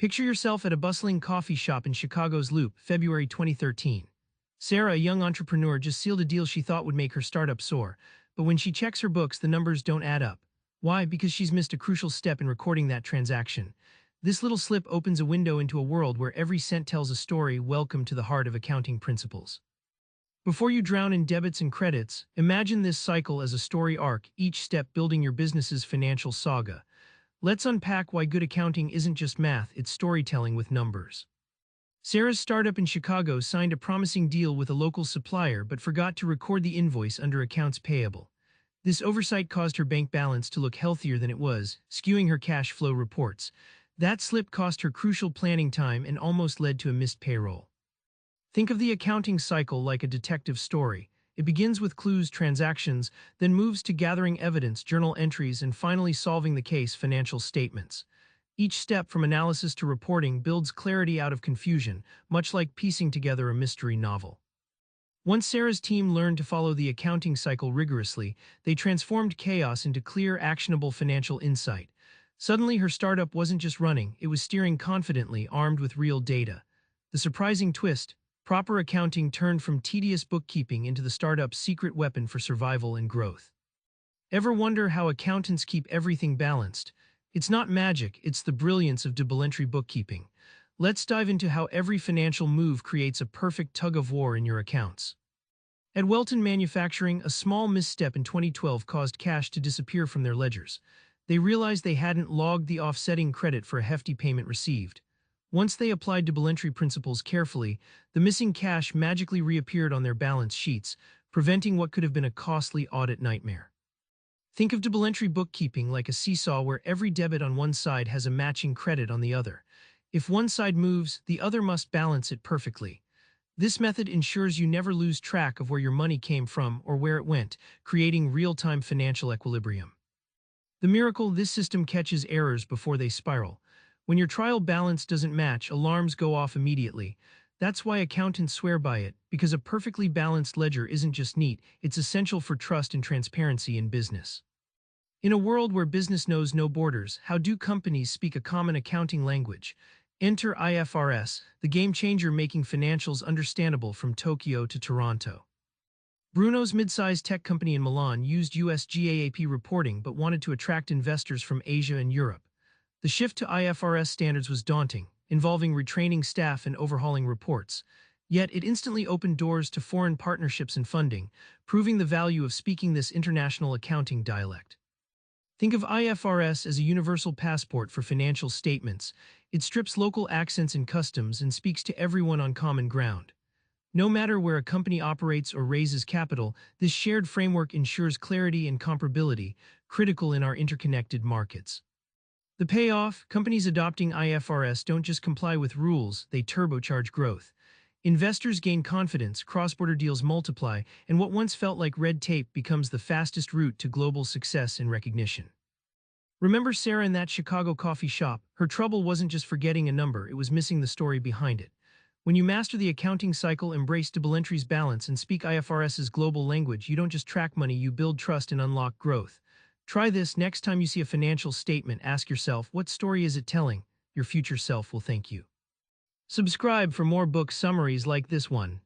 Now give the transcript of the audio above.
Picture yourself at a bustling coffee shop in Chicago's Loop, February 2013. Sarah, a young entrepreneur, just sealed a deal she thought would make her startup soar. But when she checks her books, the numbers don't add up. Why? Because she's missed a crucial step in recording that transaction. This little slip opens a window into a world where every cent tells a story. Welcome to the heart of accounting principles. Before you drown in debits and credits, imagine this cycle as a story arc, each step building your business's financial saga. Let's unpack why good accounting isn't just math, it's storytelling with numbers. Sarah's startup in Chicago signed a promising deal with a local supplier but forgot to record the invoice under accounts payable. This oversight caused her bank balance to look healthier than it was, skewing her cash flow reports. That slip cost her crucial planning time and almost led to a missed payroll. Think of the accounting cycle like a detective story. It begins with clues, transactions, then moves to gathering evidence, journal entries, and finally solving the case, financial statements. Each step from analysis to reporting builds clarity out of confusion, much like piecing together a mystery novel. Once Sarah's team learned to follow the accounting cycle rigorously, they transformed chaos into clear, actionable financial insight. Suddenly, her startup wasn't just running, it was steering confidently, armed with real data. The surprising twist: proper accounting turned from tedious bookkeeping into the startup's secret weapon for survival and growth. Ever wonder how accountants keep everything balanced? It's not magic, it's the brilliance of double entry bookkeeping. Let's dive into how every financial move creates a perfect tug-of-war in your accounts. At Welton Manufacturing, a small misstep in 2012 caused cash to disappear from their ledgers. They realized they hadn't logged the offsetting credit for a hefty payment received. Once they applied double entry principles carefully, the missing cash magically reappeared on their balance sheets, preventing what could have been a costly audit nightmare. Think of double entry bookkeeping like a seesaw where every debit on one side has a matching credit on the other. If one side moves, the other must balance it perfectly. This method ensures you never lose track of where your money came from or where it went, creating real-time financial equilibrium. The miracle: this system catches errors before they spiral. When your trial balance doesn't match, alarms go off immediately. That's why accountants swear by it, because a perfectly balanced ledger isn't just neat, it's essential for trust and transparency in business. In a world where business knows no borders, how do companies speak a common accounting language? Enter IFRS, the game changer making financials understandable from Tokyo to Toronto. Bruno's mid-sized tech company in Milan used US GAAP reporting but wanted to attract investors from Asia and Europe. The shift to IFRS standards was daunting, involving retraining staff and overhauling reports. Yet it instantly opened doors to foreign partnerships and funding, proving the value of speaking this international accounting dialect. Think of IFRS as a universal passport for financial statements. It strips local accents and customs and speaks to everyone on common ground. No matter where a company operates or raises capital, this shared framework ensures clarity and comparability, critical in our interconnected markets. The payoff: companies adopting IFRS don't just comply with rules, they turbocharge growth. Investors gain confidence, cross-border deals multiply, and what once felt like red tape becomes the fastest route to global success and recognition. Remember Sarah in that Chicago coffee shop? Her trouble wasn't just forgetting a number, it was missing the story behind it. When you master the accounting cycle, embrace double entry's balance, and speak IFRS's global language, you don't just track money, you build trust and unlock growth. Try this next time you see a financial statement. Ask yourself, what story is it telling? Your future self will thank you. Subscribe for more book summaries like this one.